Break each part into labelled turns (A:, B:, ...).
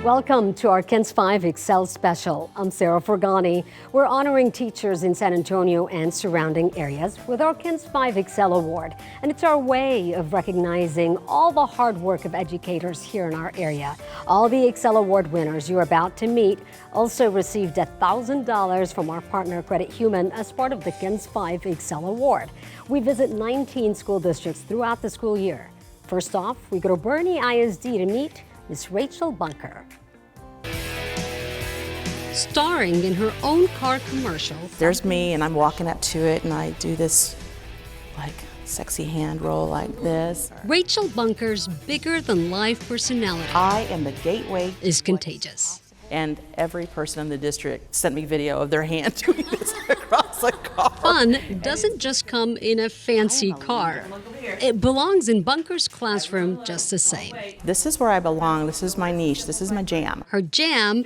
A: Welcome to our KENS 5 Excel special. I'm Sarah Fergani. We're honoring teachers in San Antonio and surrounding areas with our KENS 5 Excel Award. And it's our way of recognizing all the hard work of educators here in our area. All the Excel Award winners you're about to meet also received $1,000 from our partner Credit Human as part of the KENS 5 Excel Award. We visit 19 school districts throughout the school year. First off, we go to Bernie ISD to meet Miss Rachel Bunker. Starring in her own car commercial.
B: There's me and I'm walking up to it and I do this like sexy hand roll like this.
A: Rachel Bunker's bigger-than-life personality
B: I am the gateway
A: is contagious.
B: And every person in the district sent me video of their hand doing this across the car.
A: Fun doesn't just come in a fancy car. It belongs in Bunker's classroom just the same.
B: This is where I belong. This is my niche. This is my jam.
A: Her jam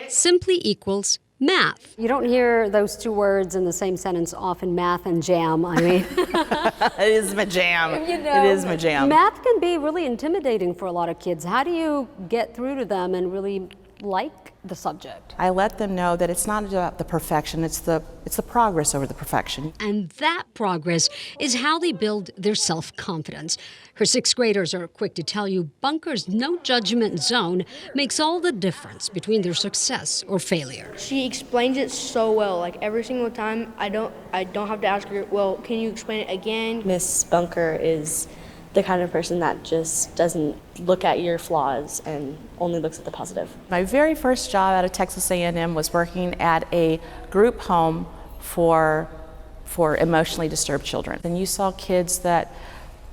A: simply equals math. You don't hear those two words in the same sentence often, math and jam. I mean,
B: It is my jam. It is my jam.
A: Math can be really intimidating for a lot of kids. How do you get through to them and really like the subject?
B: I let them know that it's not about the perfection, it's the progress over the perfection.
A: And that progress is how they build their self-confidence. Her sixth graders are quick to tell you Bunker's no judgment zone makes all the difference between their success or failure.
C: She explains it so well, like every single time I don't have to ask her, well, can you explain it again?
D: Miss Bunker is the kind of person that just doesn't look at your flaws and only looks at the positive.
B: My very first job out of Texas A&M was working at a group home for emotionally disturbed children. And you saw kids that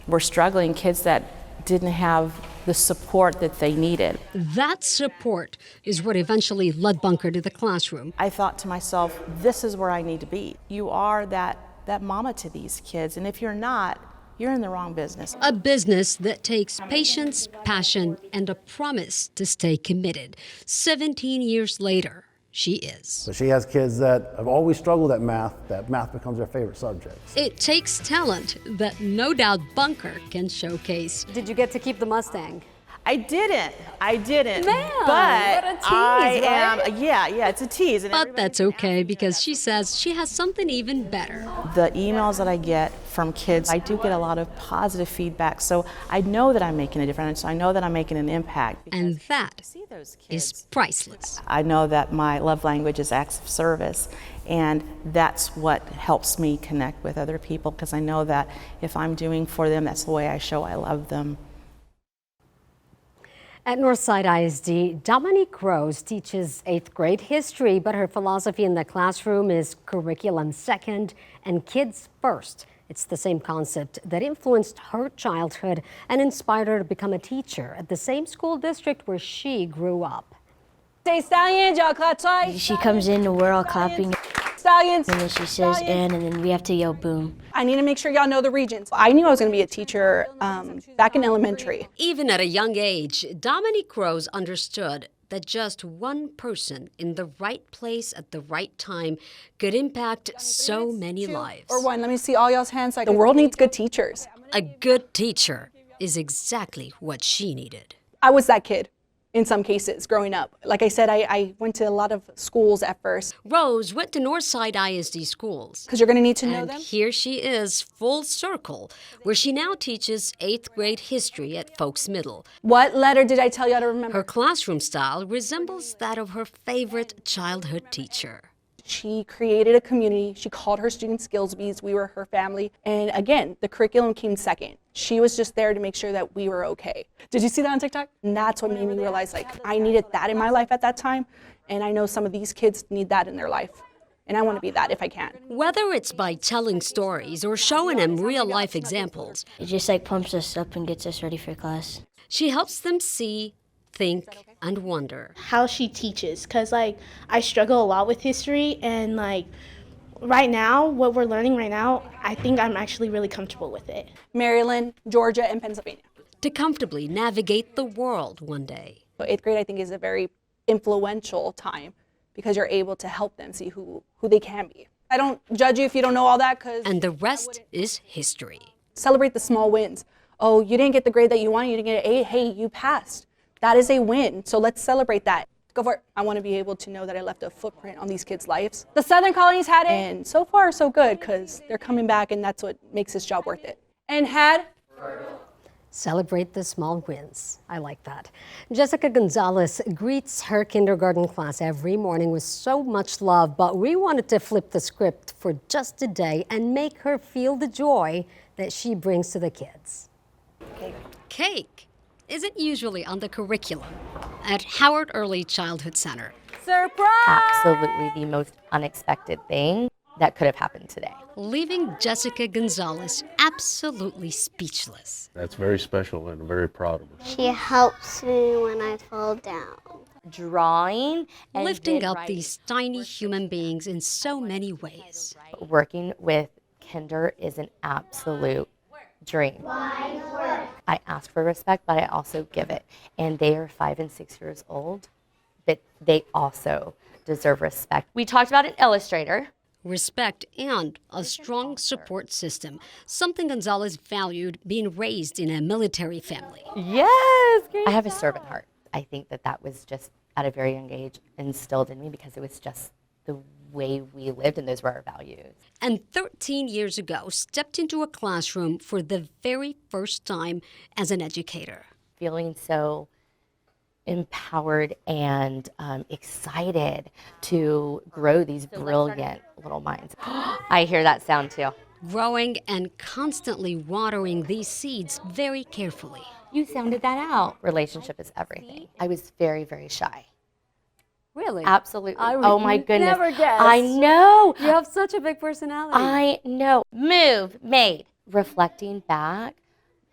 B: were struggling, kids that didn't have the support that they needed.
A: That support is what eventually led Bunker to the classroom.
B: I thought to myself, this is where I need to be. You are that mama to these kids, and if you're not, you're in the wrong business.
A: A business that takes patience, passion, and a promise to stay committed. 17 years later, she is.
E: So she has kids that have always struggled at math, that math becomes their favorite subject.
A: It takes talent that no doubt Bunker can showcase. Did you get to keep the Mustang?
B: I didn't.
A: Man,
B: but
A: what a tease, right?
B: Yeah, it's a tease. And
A: But that's okay because she says she has something even better.
B: the emails that I get from kids, I do get a lot of positive feedback. So I know that I'm making a difference. I know that I'm making an impact.
A: And that
B: To see those
A: is
B: kids,
A: priceless.
B: I know that my love language is acts of service, and that's what helps me connect with other people, because I know that if I'm doing for them, that's the way I show I love them.
A: At Northside ISD, Dominique Rose teaches 8th grade history, but her philosophy in the classroom is curriculum second and kids first. It's the same concept that influenced her childhood and inspired her to become a teacher at the same school district where she grew up.
F: She comes in and we're all clapping.
G: Stallions.
F: And then she says and then we have to yell boom.
G: I need to make sure y'all know the regions. I knew I was going to be a teacher back in elementary.
A: Even at a young age, Dominique Rose understood that just one person in the right place at the right time could impact so many lives.
G: Or one. Let me see all y'all's hands. The world needs good teachers.
A: A good teacher is exactly what she needed.
G: I was that kid in some cases growing up. Like I said, I went to a lot of schools at first.
A: Rose went to Northside ISD schools.
G: Because you're going to need to know
A: And
G: them.
A: here she is, full circle, where she now teaches 8th grade history at Folks Middle.
G: What letter did I tell y'all to remember?
A: Her classroom style resembles that of her favorite childhood teacher.
G: She created a community. She called her students skills bees. We were her family. And again, the curriculum came second. She was just there to make sure that we were okay. Did you see that on TikTok? And that's what made me realize, like, I needed that in my life at that time. And I know some of these kids need that in their life. And I want to be that if I can.
A: Whether it's by telling stories or showing them real-life examples,
F: It just like pumps us up and gets us ready for class.
A: she helps them see, think, and wonder.
H: How she teaches, because like I struggle a lot with history, and like right now what we're learning right now, I think I'm actually really comfortable with it.
G: Maryland, Georgia, and Pennsylvania.
A: To comfortably navigate the world one day.
G: So 8th grade, I think, is a very influential time because you're able to help them see who they can be. I don't judge you if you don't know all that, because
A: And the rest is history.
G: celebrate the small wins. Oh, you didn't get the grade that you wanted, you didn't get an A, hey, you passed. That is a win. So let's celebrate that. Go for it. I want to be able to know that I left a footprint on these kids' lives. The Southern Colonies had it, and so far so good, because they're coming back, and that's what makes this job worth it. And had
A: Celebrate the small wins. I like that. Jessica Gonzalez greets her kindergarten class every morning with so much love, but we wanted to flip the script for just a day and make her feel the joy that she brings to the kids. Cake isn't usually on the curriculum at Howard Early Childhood Center.
I: Absolutely the most unexpected thing that could have happened today.
A: Leaving Jessica Gonzalez absolutely speechless.
J: That's very special and I'm very proud of her.
K: She helps me when I fall down.
I: Drawing and
A: Lifting up these tiny human beings in so many ways.
I: working with kinder is an absolute dream. I ask for respect, but I also give it. And they are 5 and 6 years old, but they also deserve respect. We talked about an illustrator.
A: Respect and a strong support system, something Gonzalez valued being raised in a military family.
I: Yes! I have a servant heart. I think that that was just at a very young age instilled in me because it was just the way we lived and those were our values.
A: And 13 years ago, stepped into a classroom for the very first time as an educator.
I: Feeling so empowered and excited to grow these brilliant little minds. I hear that sound too.
A: Growing and constantly watering these seeds very carefully.
I: You sounded that out. Relationship is everything. I was very, very shy.
A: Really?
I: Absolutely.
A: I would
I: oh my goodness.
A: never guess.
I: I know.
A: You have such a big personality.
I: I know. Move, made. Reflecting back,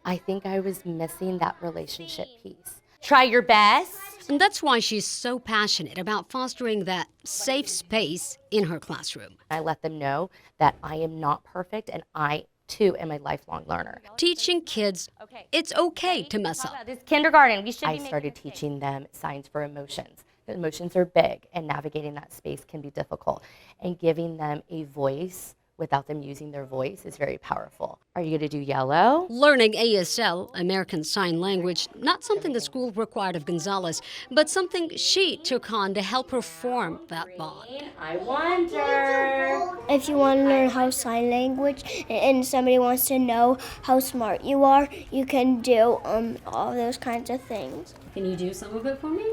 I: I think I was missing that relationship piece. Try your best.
A: And that's why she's so passionate about fostering that safe space in her classroom.
I: I let them know that I am not perfect and I too am a lifelong learner.
A: Teaching kids it's okay to mess up.
I: It's kindergarten. I started teaching them signs for emotions. Emotions are big and navigating that space can be difficult. And giving them a voice without them using their voice is very powerful. Are you going to do yellow?
A: Learning ASL, American Sign Language, not something the school required of Gonzalez, but something she took on to help her form that bond.
I: I wonder.
K: If you want to learn how sign language and somebody wants to know how smart you are, you can do all those kinds of things.
A: Can you do some of it for me?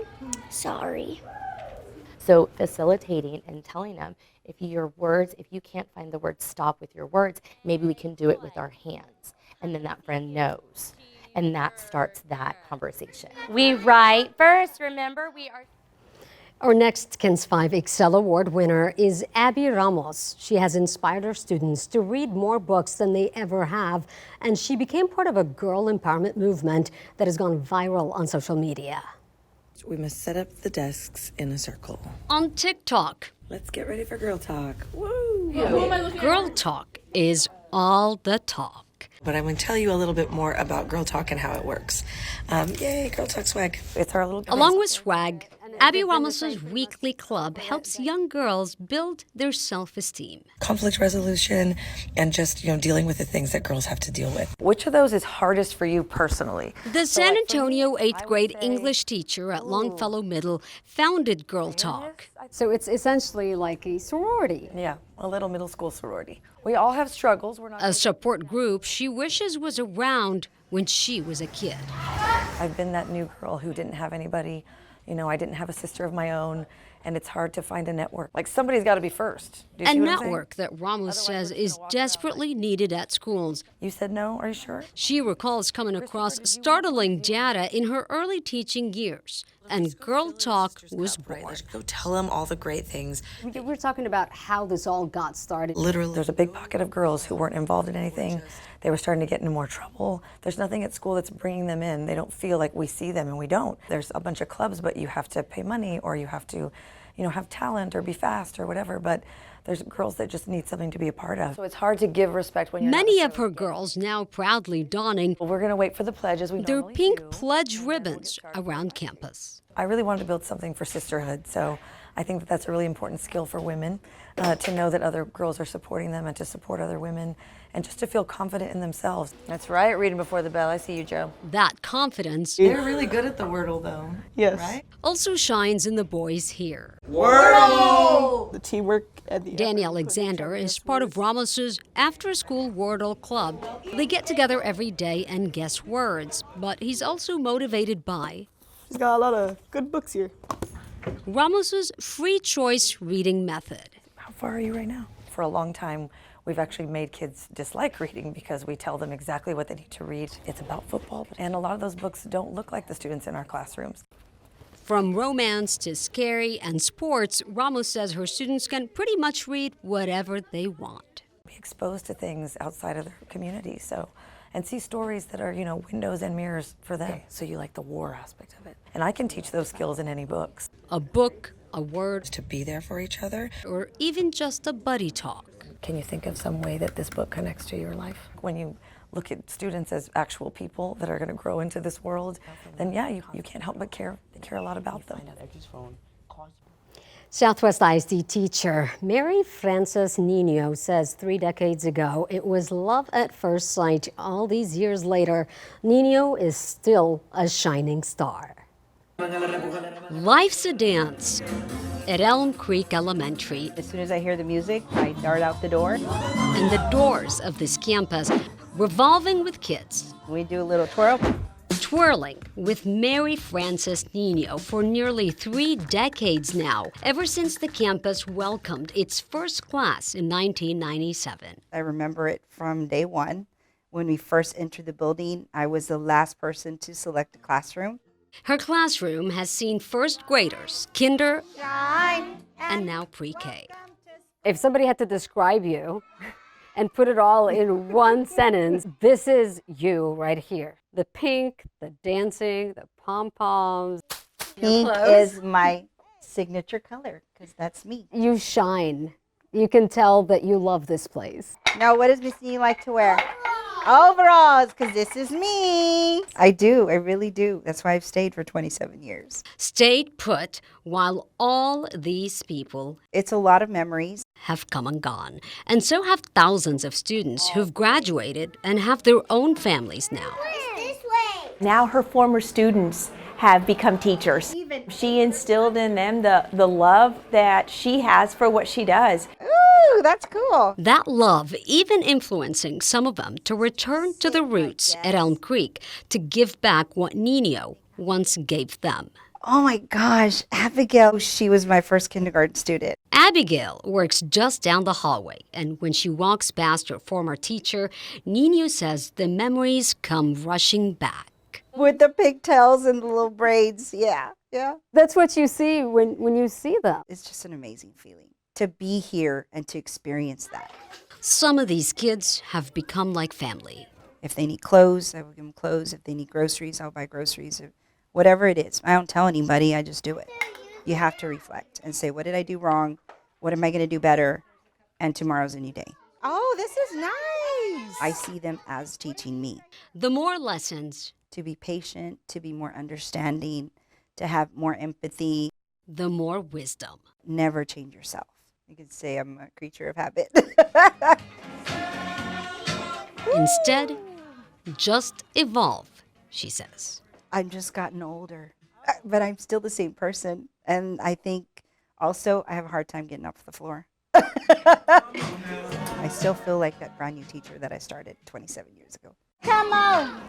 K: Sorry.
I: So facilitating and telling them, if you can't find the word stop with your words, maybe we can do it with our hands. And then that friend knows. And that starts that conversation. We write first, remember, we are.
A: Our next KENS 5 Excel Award winner is Abby Ramos. She has inspired her students to read more books than they ever have, and she became part of a girl empowerment movement that has gone viral on social media.
L: We must set up the desks in a circle.
A: On TikTok,
L: Let's get ready for girl talk. Woo!
A: girl talk is all the talk.
L: But I'm going to tell you a little bit more about girl talk and how it works. Yay, girl talk swag. It's our little.
A: Along with swag, Abby Ramos's weekly club helps young girls build their self-esteem.
L: Conflict resolution and just, dealing with the things that girls have to deal with.
M: Which of those is hardest for you personally?
A: The San Antonio 8th grade English teacher at Longfellow Middle founded Girl Talk.
N: So it's essentially like a sorority.
M: Yeah, a little middle school sorority. We all have struggles. We're not
A: A support group she wishes was around when she was a kid.
M: I've been that new girl who didn't have anybody. I didn't have a sister of my own, and it's hard to find a network. Like, somebody's got to be first. Do you
A: A
M: see what I'm saying?
A: network that Ramos says is desperately needed at schools.
M: You said no? Are you sure?
A: She recalls coming across startling data in her early teaching years, and Girl Talk was born.
L: Go tell them all the great things.
N: We're talking about how this all got started.
L: Literally.
M: There's a big pocket of girls who weren't involved in anything. They were starting to get into more trouble. There's nothing at school that's bringing them in. They don't feel like we see them, and we don't. There's a bunch of clubs, but you have to pay money, or you have to, have talent or be fast or whatever. But there's girls that just need something to be a part of. So it's hard to give respect when you're
A: Many of her girls now proudly donning
M: We're going to wait for the pledge as we
A: their
M: normally
A: pink
M: do.
A: pledge ribbons around campus.
M: I really wanted to build something for sisterhood, so I think that that's a really important skill for women, to know that other girls are supporting them and to support other women and just to feel confident in themselves. That's right, reading before the bell. I see you, Joe.
A: That confidence
L: They're really good at the Wordle, though.
G: Yes.
L: Right?
A: also shines in the boys here.
G: Wordle! The teamwork and the
A: Danny Alexander is part of Ramos's after-school Wordle club. They get together every day and guess words, but he's also motivated by
G: She's got a lot of good books here.
A: Ramos's free choice reading method.
M: How far are you right now? For a long time, we've actually made kids dislike reading because we tell them exactly what they need to read. It's about football, and a lot of those books don't look like the students in our classrooms.
A: From romance to scary and sports, Ramos says her students can pretty much read whatever they want.
M: Be exposed to things outside of their community, and see stories that are, windows and mirrors for them. Okay, so you like the war aspect of it. And I can teach those skills in any books.
A: A book, a word,
L: To be there for each other.
A: or even just a buddy talk.
M: Can you think of some way that this book connects to your life? When you look at students as actual people that are going to grow into this world, then yeah, you can't help but care a lot about them.
A: Southwest ISD teacher Mary Frances Nino says 3 decades ago it was love at first sight. All these years later, Nino is still a shining star. Life's a dance at Elm Creek Elementary.
O: As soon as I hear the music, I dart out the door.
A: And the doors of this campus revolving with kids.
O: We do a little twirl.
A: Twirling with Mary Frances Nino for nearly 3 decades now, ever since the campus welcomed its first class in 1997.
O: I remember it from day one. When we first entered the building, I was the last person to select a classroom.
A: Her classroom has seen first graders, kinder, and now pre-K. If somebody had to describe you and put it all in one sentence, this is you right here. The pink, the dancing, the pom-poms.
O: Pink is my signature color, because that's me.
A: You shine. You can tell that you love this place.
O: Now, what does Miss Nee like to wear? Overalls, because this is me. I do, I really do. That's why I've stayed for 27 years.
A: Stayed put while all these people
O: It's a lot of memories.
A: have come and gone. And so have thousands of students who've graduated and have their own families now.
P: Now her former students have become teachers. She instilled in them the love that she has for what she does.
O: Ooh, that's cool.
A: That love even influencing some of them to return to the roots at Elm Creek to give back what Nino once gave them.
O: Oh my gosh, Abigail, she was my first kindergarten student.
A: Abigail works just down the hallway, and when she walks past her former teacher, Nino says the memories come rushing back.
O: With the pigtails and the little braids, yeah.
A: That's what you see when you see them.
O: It's just an amazing feeling to be here and to experience that.
A: Some of these kids have become like family.
O: If they need clothes, I will give them clothes. If they need groceries, I'll buy groceries. Whatever it is, I don't tell anybody, I just do it. You have to reflect and say, what did I do wrong? What am I going to do better? And tomorrow's a new day. Oh, this is nice. I see them as teaching me.
A: The more lessons,
O: to be patient, to be more understanding, to have more empathy.
A: The more wisdom.
O: Never change yourself. You could say I'm a creature of habit.
A: Instead, just evolve, she says.
O: I've just gotten older, but I'm still the same person. And I think also I have a hard time getting off the floor. I still feel like that brand new teacher that I started 27 years ago.
K: Come on.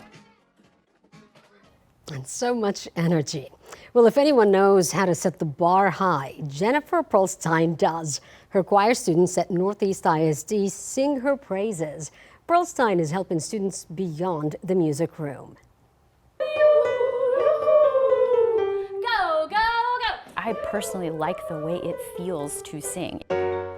A: And so much energy. Well, if anyone knows how to set the bar high, Jennifer Pearlstein does. Her choir students at Northeast ISD sing her praises. Pearlstein is helping students beyond the music room.
Q: I personally like the way it feels to sing.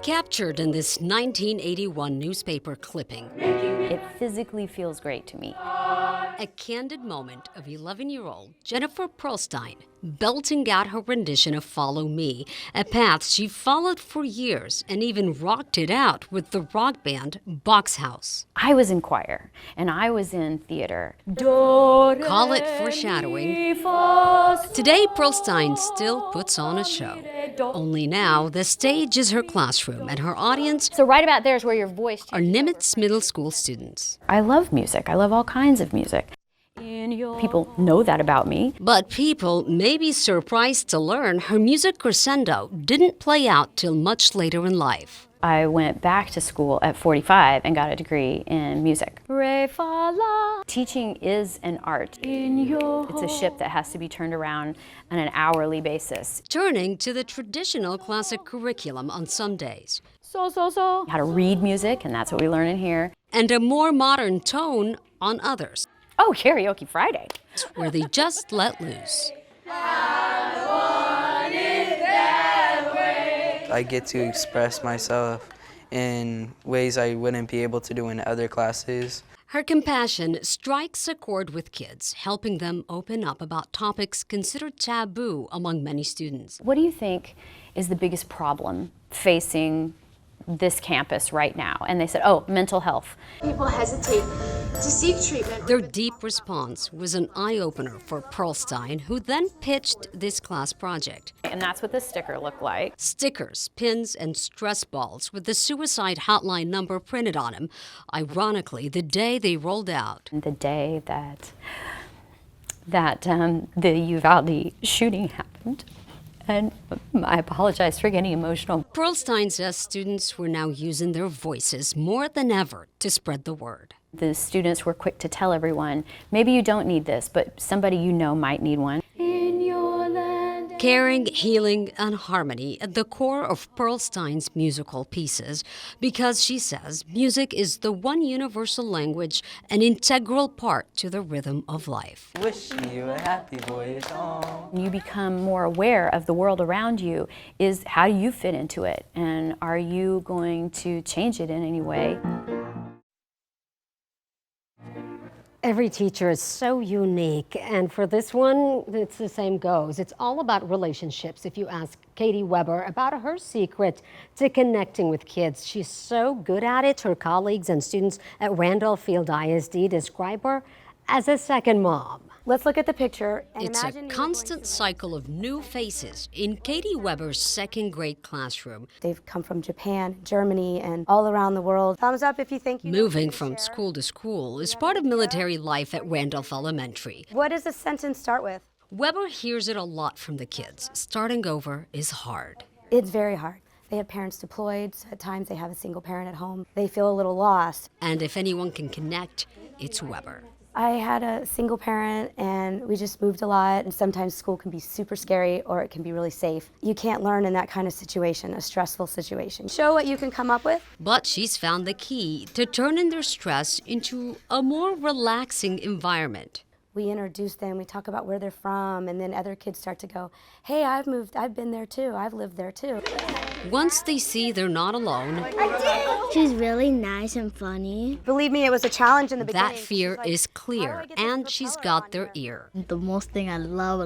A: Captured in this 1981 newspaper clipping.
Q: It physically feels great to me.
A: A candid moment of 11-year-old Jennifer Pearlstein belting out her rendition of Follow Me, a path she followed for years and even rocked it out with the rock band Box House.
Q: I was in choir and I was in theater.
A: Call it foreshadowing. Today, Pearlstein still puts on a show. Only now, the stage is her classroom, and her audience
Q: So right about there is where your voice
A: are Nimitz Middle School students.
Q: I love music. I love all kinds of music. People know that about me.
A: But people may be surprised to learn her music crescendo didn't play out till much later in life.
Q: I went back to school at 45 and got a degree in music. Teaching is an art. It's a ship that has to be turned around on an hourly basis.
A: Turning to the traditional classic curriculum on some days.
Q: How to read music, and that's what we learn in here.
A: And a more modern tone on others.
Q: Oh, Karaoke Friday.
A: Where they just let loose.
R: I get to express myself in ways I wouldn't be able to do in other classes.
A: Her compassion strikes a chord with kids, helping them open up about topics considered taboo among many students.
Q: What do you think is the biggest problem facing this campus right now? And they said, oh, mental health.
S: People hesitate to seek treatment.
A: Their deep response was an eye-opener for Pearlstein, who then pitched this class project.
Q: And that's what the sticker looked like.
A: Stickers, pins, and stress balls with the suicide hotline number printed on them. Ironically, the day they rolled out.
Q: The day that the Uvalde shooting happened. And I apologize for getting emotional.
A: Pearlstein says students were now using their voices more than ever to spread the word.
Q: The students were quick to tell everyone, maybe you don't need this, but somebody you know might need one.
A: Caring, healing, and harmony at the core of Pearlstein's musical pieces, because she says music is the one universal language, an integral part to the rhythm of life.
R: Wishing you a happy voyage home.
Q: You become more aware of the world around you. Is how do you fit into it? And are you going to change it in any way?
A: Every teacher is so unique, and for this one, it's the same goes. It's all about relationships. If you ask Katie Weber about her secret to connecting with kids, she's so good at it. Her colleagues and students at Randolph Field ISD describe her as a second mom.
T: Let's look at the picture. And
A: it's a constant cycle of new faces in Katie Weber's second grade classroom.
T: They've come from Japan, Germany, and all around the world. Thumbs up if you think you
A: Moving from school to school is part of military life at Randolph Elementary.
T: What does a sentence start with?
A: Weber hears it a lot from the kids. Starting over is hard.
T: It's very hard. They have parents deployed, so at times they have a single parent at home. They feel a little lost.
A: And if anyone can connect, it's Weber.
T: I had a single parent and we just moved a lot, and sometimes school can be super scary or it can be really safe. You can't learn in that kind of situation, a stressful situation. Show what you can come up with.
A: But she's found the key to turning their stress into a more relaxing environment.
T: We introduce them, we talk about where they're from, and then other kids start to go, hey, I've been there too, I've lived there too.
A: Once they see they're not alone,
K: she's really nice and funny.
T: Believe me, it was a challenge in the beginning.
A: That fear is clear, and she's got their ear.
K: The most thing I love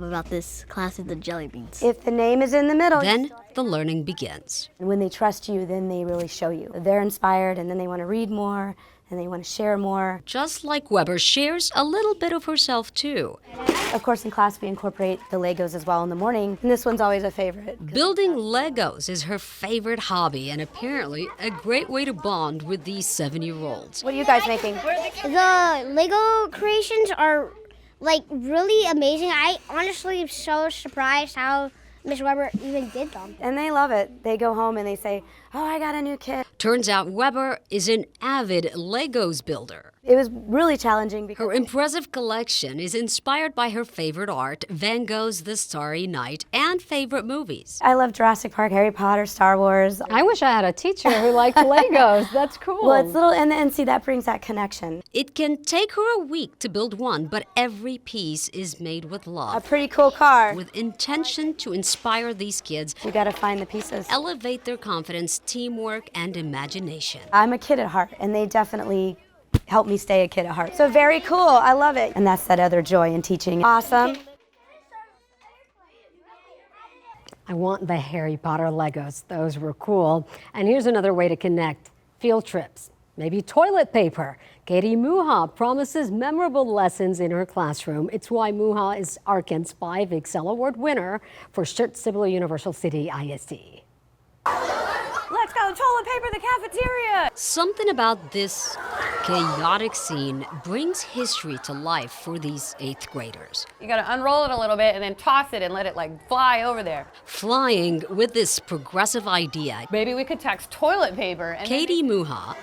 K: about this class is the jelly beans.
T: If the name is in the middle,
A: then the learning begins.
T: And when they trust you, then they really show you. They're inspired, and then they want to read more, and they want to share more.
A: Just like Weber shares a little bit of herself too.
T: Of course, in class we incorporate the Legos as well in the morning, and this one's always a favorite.
A: Building Legos is her favorite hobby, and apparently a great way to bond with these 7-year-olds.
T: What are you guys making?
K: The Lego creations are like really amazing. I honestly am so surprised how Miss Weber even did them.
T: And they love it. They go home and they say, oh, I got a new kit.
A: Turns out Weber is an avid Legos builder.
T: It was really challenging because
A: her impressive collection is inspired by her favorite art, Van Gogh's The Starry Night, and favorite movies.
T: I love Jurassic Park, Harry Potter, Star Wars.
N: I wish I had a teacher who liked Legos. That's cool.
T: Well, it's little, and see, that brings that connection.
A: It can take her a week to build one, but every piece is made with love.
T: A pretty cool car.
A: With intention to inspire these kids.
T: You gotta find the pieces.
A: Elevate their confidence, teamwork, and imagination.
T: I'm a kid at heart, and they definitely help me stay a kid at heart. So very cool, I love it. And that's that other joy in teaching. Awesome.
A: I want the Harry Potter Legos. Those were cool. And here's another way to connect. Field trips, maybe toilet paper. Katie Muha promises memorable lessons in her classroom. It's why Muha is our KENS 5 Excel Award winner for Sturt-Cibolo Universal City ISD.
U: Let's go, toilet paper the cafeteria!
A: Something about this chaotic scene brings history to life for these 8th graders.
U: You gotta unroll it a little bit and then toss it and let it like fly over there.
A: Flying with this progressive idea,
U: Maybe we could tax toilet paper and
A: Katie Muha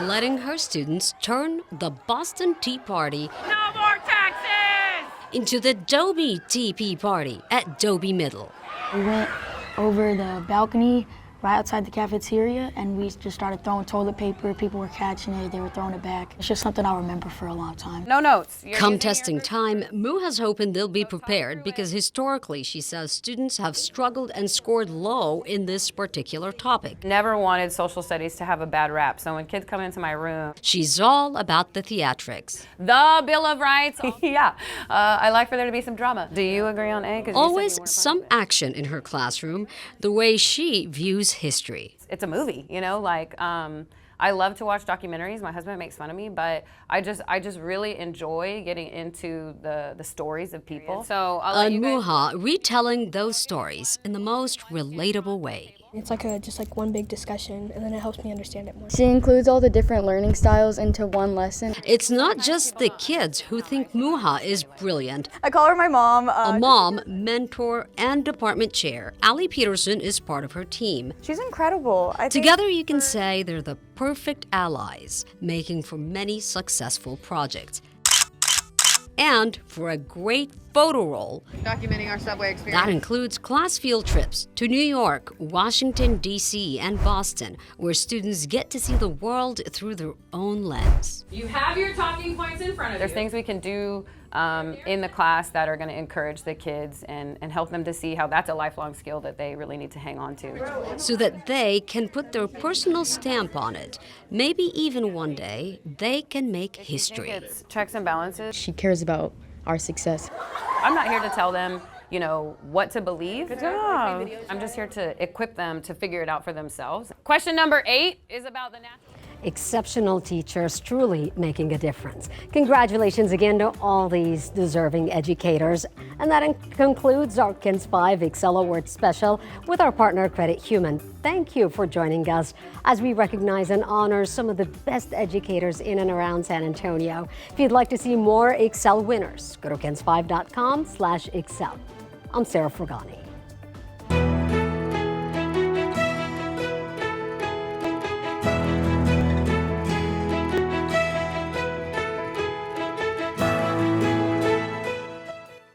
A: letting her students turn the Boston Tea Party
U: no more taxes!
A: into the Dobie TP Party at Dobie Middle.
V: We went over the balcony right outside the cafeteria, and we just started throwing toilet paper. People were catching it, they were throwing it back. It's just something I'll remember for a long time.
U: No notes.
A: Come testing time, Muha's hoping they'll be prepared because historically, she says, students have struggled and scored low in this particular topic.
U: Never wanted social studies to have a bad rap, so when kids come into my room,
A: She's all about the theatrics.
U: the Bill of Rights, yeah, I like for there to be some drama. Do you agree on A? 'Cause you said you
A: Always
U: weren't
A: some action in her classroom, the way she views history.
U: It's a movie, you know, like I love to watch documentaries. My husband makes fun of me, but I just really enjoy getting into the stories of people. So I'll let you guys...
A: Muha retelling those stories in the most relatable way.
W: It's like just like one big discussion, and then it helps me understand it more.
X: She includes all the different learning styles into one lesson.
A: It's not just the kids who think Muha is brilliant.
U: I call her my mom.
A: A mom, mentor, and department chair, Allie Peterson is part of her team.
U: She's incredible.
A: Together you can say they're the perfect allies, making for many successful projects. And for a great photo roll,
U: Documenting our subway experience.
A: that includes class field trips to New York, Washington, D.C., and Boston, where students get to see the world through their own lens.
U: You have your talking points in front of you. There's things we can do in the class that are going to encourage the kids and help them to see how that's a lifelong skill that they really need to hang on to.
A: So that they can put their personal stamp on it. Maybe even one day they can make history.
U: It's checks and balances.
X: She cares about our success.
U: I'm not here to tell them, you know, what to believe. Good job. I'm just here to equip them to figure it out for themselves. Question number 8 is about the natural...
A: Exceptional teachers truly making a difference. Congratulations again to all these deserving educators. And that concludes our KENS 5 Excel Award special with our partner Credit Human. Thank you for joining us as we recognize and honor some of the best educators in and around San Antonio. If you'd like to see more Excel winners, go to kens5.com/excel. I'm Sarah Frugani.